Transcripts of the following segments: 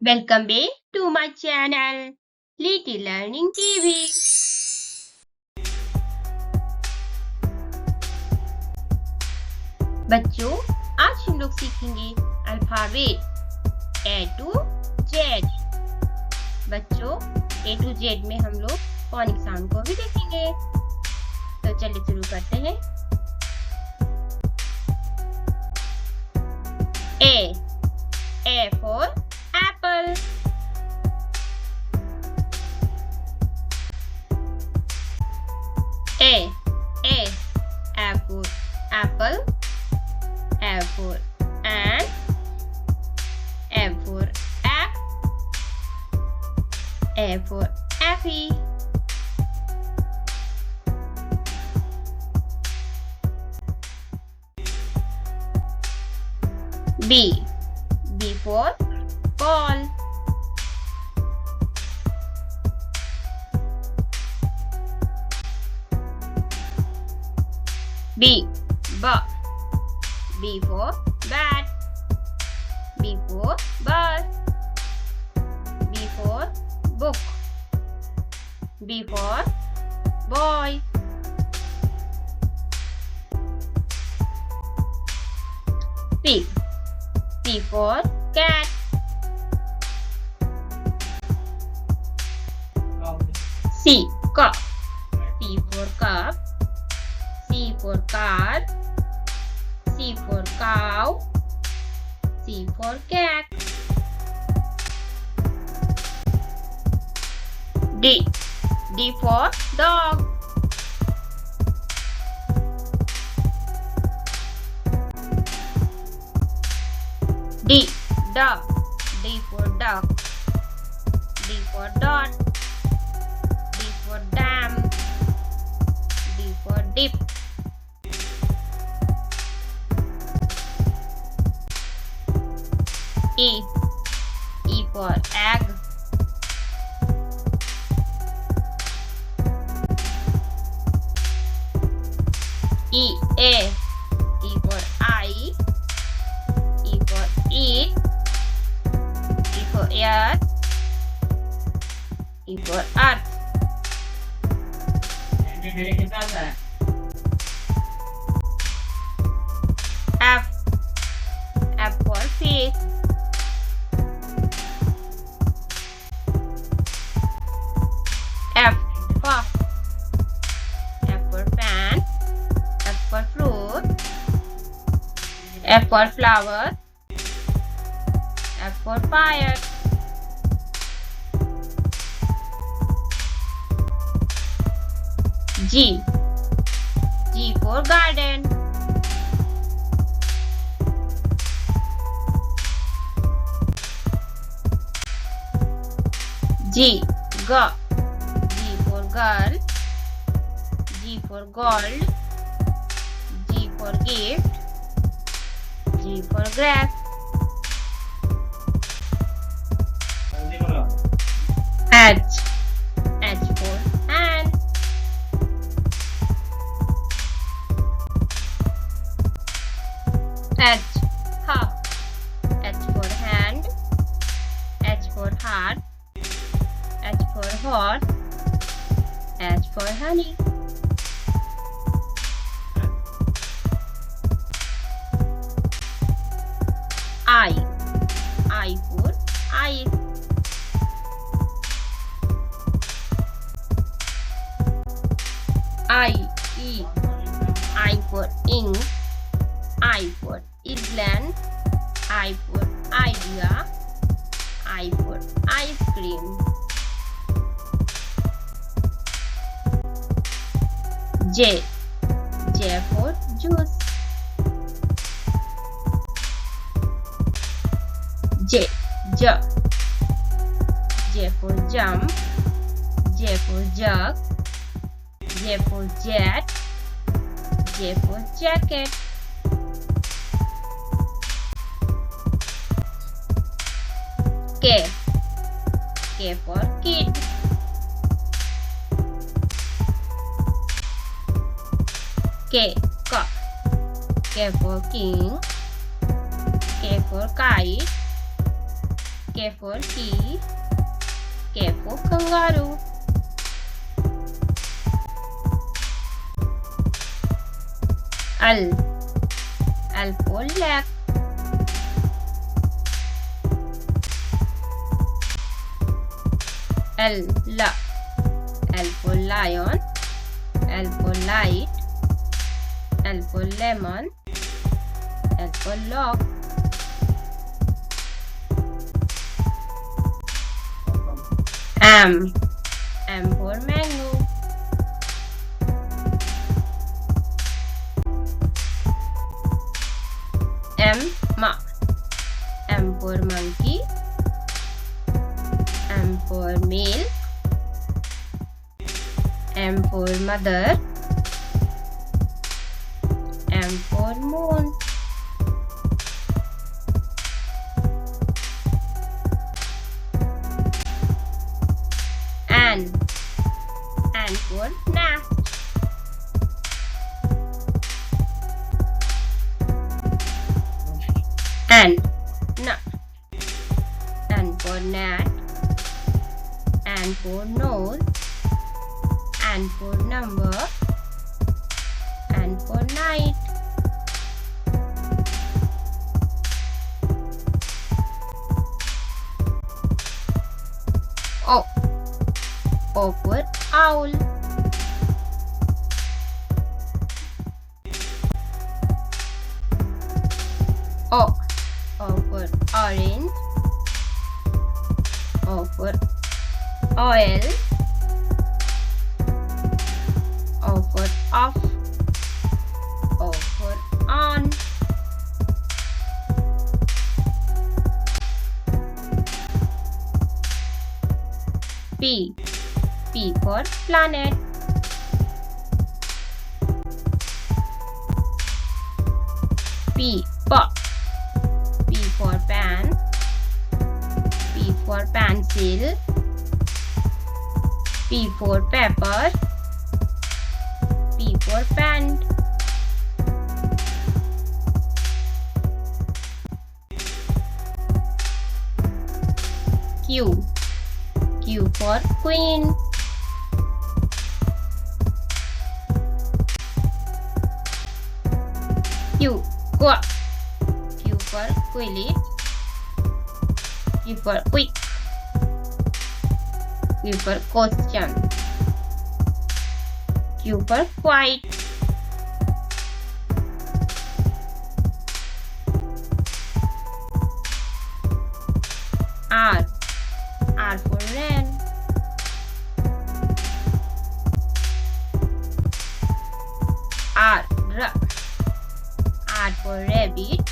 Welcome back to my channel Little Learning TV. बच्चों आज हम लोग सीखेंगे अल्फाबेट A to Z। बच्चों A to Z में हम लोग फोनिक साउंड को भी देखेंगे। तो चलिए शुरू करते हैं। A for apple। A for apple, A for ant, A for egg, A for appy। B for ball। B for bat, B for bus, B for book, B for boy। C for cat, C for cup, C for car, C for cow, C for cat। D for dog, D for duck, D for dot, D for dam, D for dip। E for egg, E for eye, E for eat, E for earth, E for earth। F for fish, F for fan, F for fruit, F for flower, F for fire। G for garden, G for girl, G for gold, G for gift, G for grass। H for hand, H for hand, H for heart, H for horse, H for honey। I for eyes, I for ink, I for England, I for idea, I for ice cream। J for juice, J for jump, J for jug, J for jet, J for jacket। K for kid, K for king, K for kite, K K for key. K for kangaroo. L. L for leg. L. L for lion. L for light. L for lemon. L for lock. M. M for mango. M for monkey. M for male. M for mother. M for moon. N for nest. N for gnat. N for nose. N for number. N for night. O for owl. O for orange. O for oil. O for off. O for on. P for planet. P for pan. P for pencil. P for pepper. P for pant. Q for queen. Q for quillet. Q for quick. Q for question. Q for quiet. R for rain. R for rabbit.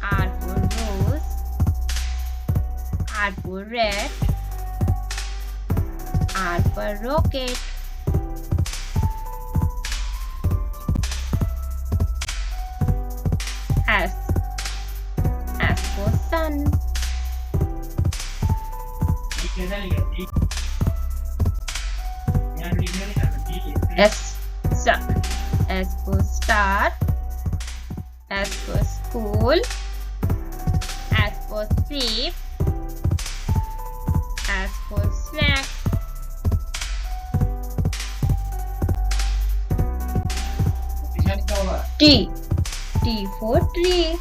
R for rose. R for rat. R for rocket. S for sun. S for star. S for school. S for sleep. S for snack. T for tree.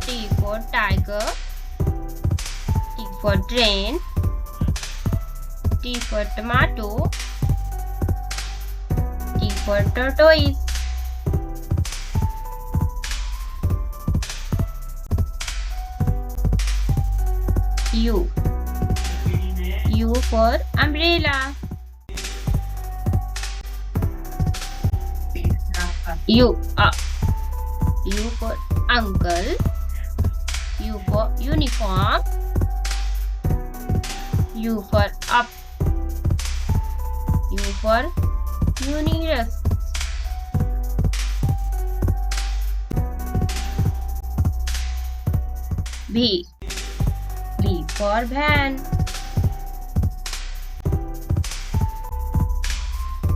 T for tiger. T for train. T for tomato. T for tortoise. U for umbrella. U for uncle. U for uniform. U for up. U for universe. V for van.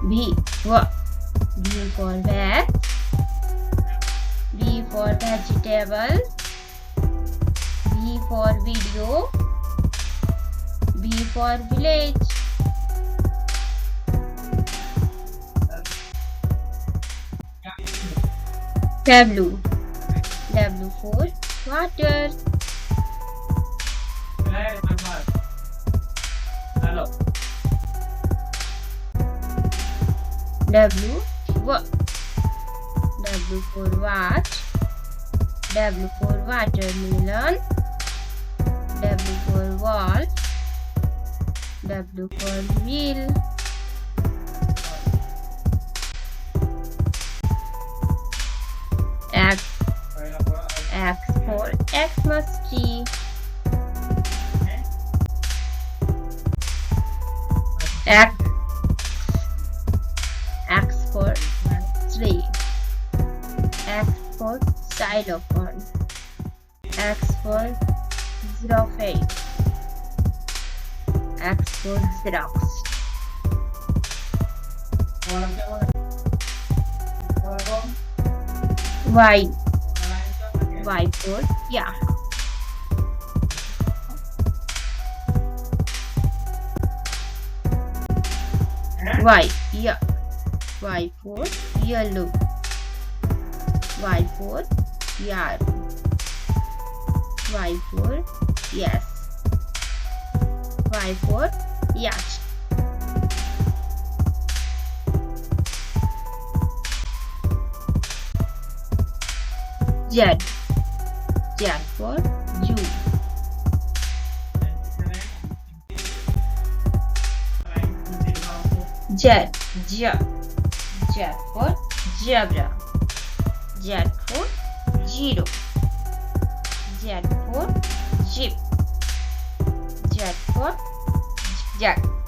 V. V for veg. V for vegetable. V for video. V for village. W. W for water. W. W for watch. W for watermelon. W for wall. W for wheel. X. X for Xmas tree. X. X for tree. X for xylophone. X for xylophone. X for Xerox. Y. Y for yak. Y. Yuck. Y for yellow. Y for yard. Y for yes. Y for yacht. Z. Z for zoo. Z. Z. Z for zebra. Z for zero. Z for jeep. Z for jack.